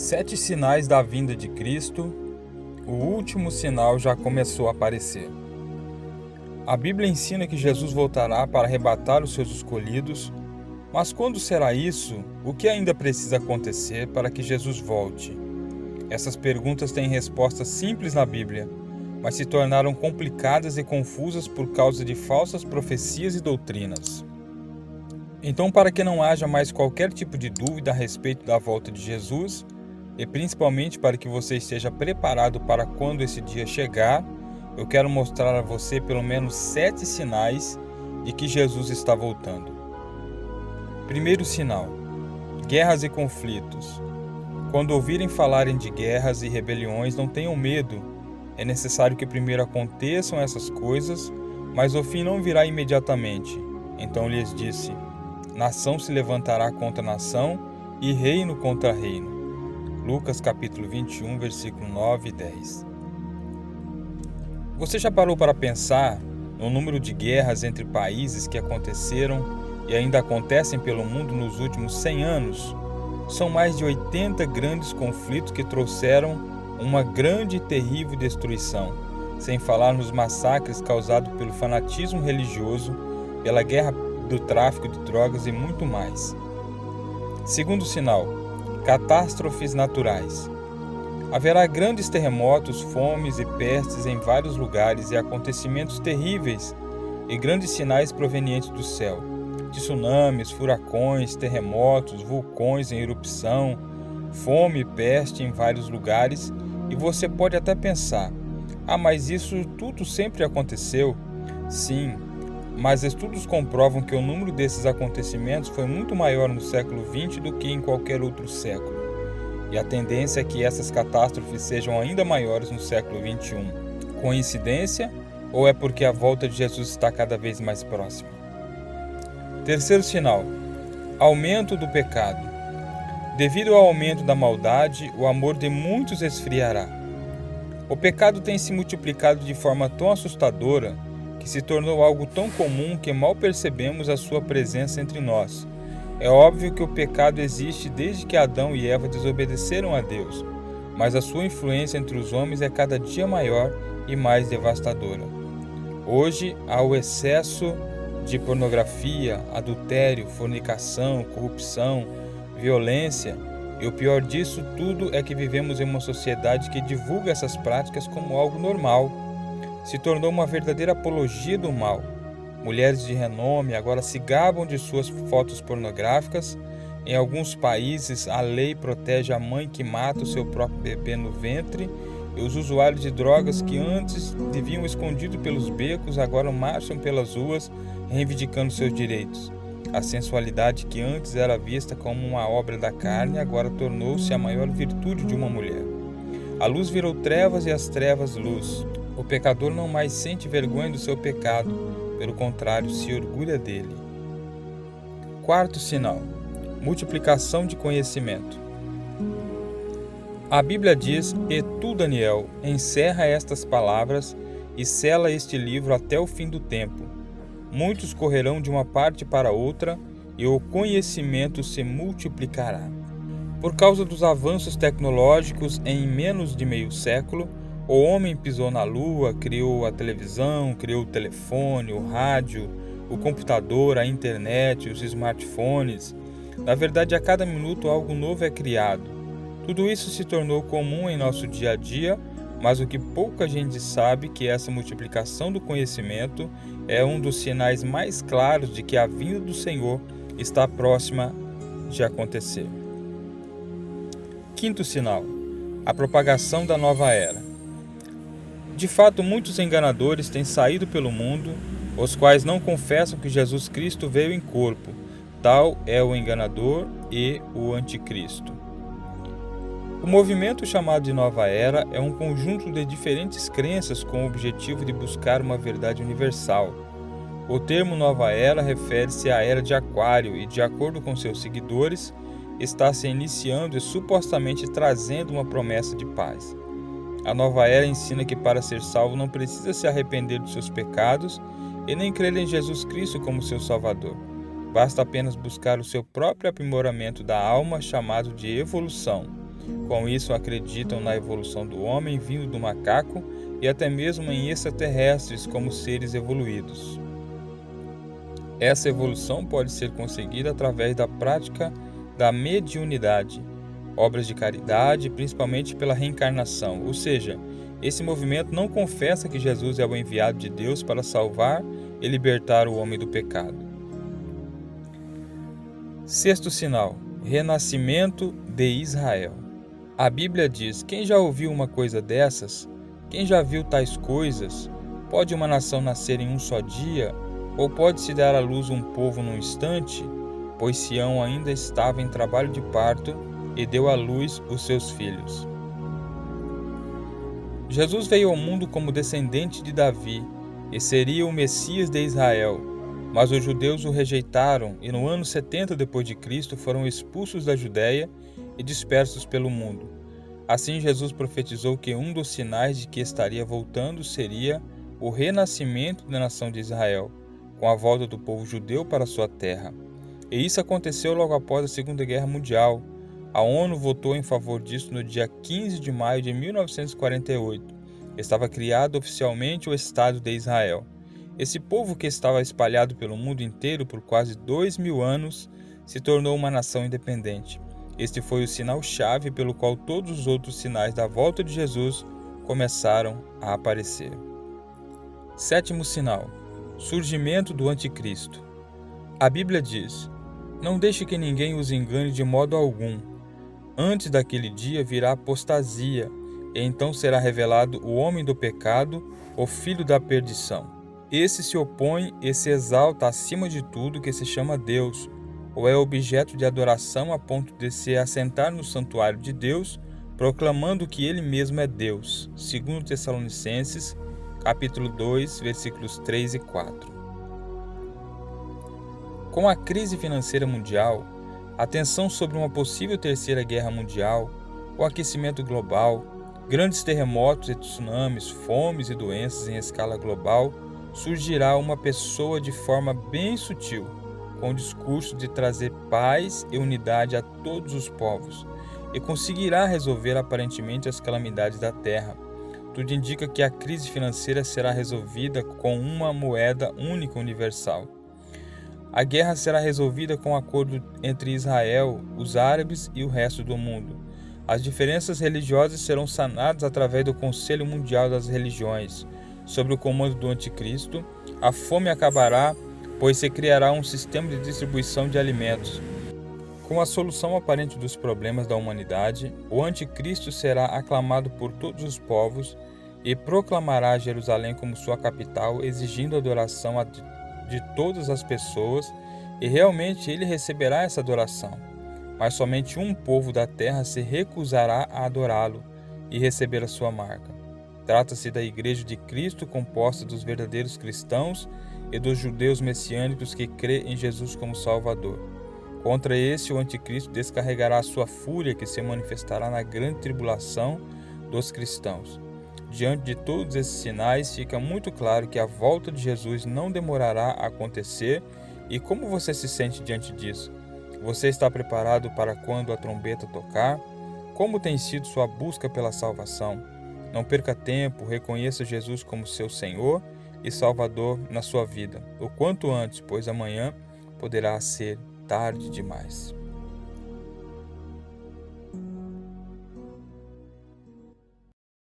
7 sinais da vinda de Cristo. O último sinal já começou a aparecer. A Bíblia ensina que Jesus voltará para arrebatar os seus escolhidos, mas quando será isso? O que ainda precisa acontecer para que Jesus volte? Essas perguntas têm respostas simples na Bíblia, mas se tornaram complicadas e confusas por causa de falsas profecias e doutrinas. Então, para que não haja mais qualquer tipo de dúvida a respeito da volta de Jesus, e principalmente para que você esteja preparado para quando esse dia chegar, eu quero mostrar a você pelo menos 7 sinais de que Jesus está voltando. Primeiro sinal: guerras e conflitos. Quando ouvirem falarem de guerras e rebeliões, não tenham medo. É necessário que primeiro aconteçam essas coisas, mas o fim não virá imediatamente. Então lhes disse: nação se levantará contra nação e reino contra reino. Lucas capítulo 21, versículo 9 e 10. Você já parou para pensar no número de guerras entre países que aconteceram e ainda acontecem pelo mundo nos últimos 100 anos? São mais de 80 grandes conflitos que trouxeram uma grande e terrível destruição, sem falar nos massacres causados pelo fanatismo religioso, pela guerra do tráfico de drogas e muito mais. Segundo sinal: catástrofes naturais. Haverá grandes terremotos, fomes e pestes em vários lugares e acontecimentos terríveis e grandes sinais provenientes do céu. Tsunamis, furacões, terremotos, vulcões em erupção, fome e peste em vários lugares, e você pode até pensar: mas isso tudo sempre aconteceu? Sim, mas estudos comprovam que o número desses acontecimentos foi muito maior no século XX do que em qualquer outro século. E a tendência é que essas catástrofes sejam ainda maiores no século XXI. Coincidência ou é porque a volta de Jesus está cada vez mais próxima? Terceiro sinal: aumento do pecado. Devido ao aumento da maldade, o amor de muitos esfriará. O pecado tem se multiplicado de forma tão assustadora que se tornou algo tão comum que mal percebemos a sua presença entre nós. É óbvio que o pecado existe desde que Adão e Eva desobedeceram a Deus, mas a sua influência entre os homens é cada dia maior e mais devastadora. Hoje há o excesso de pornografia, adultério, fornicação, corrupção, violência, e o pior disso tudo é que vivemos em uma sociedade que divulga essas práticas como algo normal. Se tornou uma verdadeira apologia do mal. Mulheres de renome agora se gabam de suas fotos pornográficas. Em alguns países, a lei protege a mãe que mata o seu próprio bebê no ventre, e os usuários de drogas que antes viviam escondidos pelos becos agora marcham pelas ruas reivindicando seus direitos. A sensualidade que antes era vista como uma obra da carne agora tornou-se a maior virtude de uma mulher. A luz virou trevas e as trevas luz. O pecador não mais sente vergonha do seu pecado, pelo contrário, se orgulha dele. Quarto sinal: multiplicação de conhecimento. A Bíblia diz: e tu, Daniel, encerra estas palavras e sela este livro até o fim do tempo. Muitos correrão de uma parte para outra e o conhecimento se multiplicará. Por causa dos avanços tecnológicos, em menos de meio século, o homem pisou na lua, criou a televisão, criou o telefone, o rádio, o computador, a internet, os smartphones. Na verdade, a cada minuto algo novo é criado. Tudo isso se tornou comum em nosso dia a dia, mas o que pouca gente sabe é que essa multiplicação do conhecimento é um dos sinais mais claros de que a vinda do Senhor está próxima de acontecer. Quinto sinal: a propagação da nova era. De fato, muitos enganadores têm saído pelo mundo, os quais não confessam que Jesus Cristo veio em corpo. Tal é o enganador e o anticristo. O movimento chamado de Nova Era é um conjunto de diferentes crenças com o objetivo de buscar uma verdade universal. O termo Nova Era refere-se à Era de Aquário e, de acordo com seus seguidores, está se iniciando e supostamente trazendo uma promessa de paz. A Nova Era ensina que para ser salvo não precisa se arrepender dos seus pecados e nem crer em Jesus Cristo como seu Salvador. Basta apenas buscar o seu próprio aprimoramento da alma, chamado de evolução. Com isso, acreditam na evolução do homem vindo do macaco e até mesmo em extraterrestres como seres evoluídos. Essa evolução pode ser conseguida através da prática da mediunidade, obras de caridade, principalmente pela reencarnação, ou seja, esse movimento não confessa que Jesus é o enviado de Deus para salvar e libertar o homem do pecado. Sexto sinal: renascimento de Israel. A Bíblia diz: quem já ouviu uma coisa dessas? Quem já viu tais coisas? Pode uma nação nascer em um só dia? Ou pode-se dar à luz um povo num instante? Pois Sião ainda estava em trabalho de parto e deu à luz os seus filhos. Jesus veio ao mundo como descendente de Davi e seria o Messias de Israel, mas os judeus o rejeitaram e no ano 70 d.C. foram expulsos da Judéia e dispersos pelo mundo. Assim Jesus profetizou que um dos sinais de que estaria voltando seria o renascimento da nação de Israel, com a volta do povo judeu para sua terra. E isso aconteceu logo após a Segunda Guerra Mundial. A ONU votou em favor disso no dia 15 de maio de 1948. Estava criado oficialmente o Estado de Israel. Esse povo, que estava espalhado pelo mundo inteiro por quase 2000 anos, se tornou uma nação independente. Este foi o sinal-chave pelo qual todos os outros sinais da volta de Jesus começaram a aparecer. Sétimo sinal: surgimento do Anticristo. A Bíblia diz: não deixe que ninguém os engane de modo algum. Antes daquele dia virá apostasia, e então será revelado o homem do pecado, o filho da perdição. Esse se opõe e se exalta acima de tudo que se chama Deus, ou é objeto de adoração a ponto de se assentar no santuário de Deus, proclamando que ele mesmo é Deus. 2 Tessalonicenses, capítulo 2, versículos 3 e 4. Com a crise financeira mundial, a tensão sobre uma possível terceira guerra mundial, o aquecimento global, grandes terremotos e tsunamis, fomes e doenças em escala global, surgirá uma pessoa de forma bem sutil, com o discurso de trazer paz e unidade a todos os povos, e conseguirá resolver aparentemente as calamidades da terra. Tudo indica que a crise financeira será resolvida com uma moeda única universal. A guerra será resolvida com um acordo entre Israel, os árabes e o resto do mundo. As diferenças religiosas serão sanadas através do Conselho Mundial das Religiões. Sob o comando do Anticristo, a fome acabará, pois se criará um sistema de distribuição de alimentos. Com a solução aparente dos problemas da humanidade, o Anticristo será aclamado por todos os povos e proclamará Jerusalém como sua capital, exigindo adoração de todas as pessoas, e realmente ele receberá essa adoração. Mas somente um povo da terra se recusará a adorá-lo e receber a sua marca. Trata-se da Igreja de Cristo, composta dos verdadeiros cristãos e dos judeus messiânicos que crê em Jesus como Salvador. Contra esse, o Anticristo descarregará a sua fúria, que se manifestará na grande tribulação dos cristãos. Diante de todos esses sinais, fica muito claro que a volta de Jesus não demorará a acontecer. E como você se sente diante disso? Você está preparado para quando a trombeta tocar? Como tem sido sua busca pela salvação? Não perca tempo, reconheça Jesus como seu Senhor e Salvador na sua vida, o quanto antes, pois amanhã poderá ser tarde demais.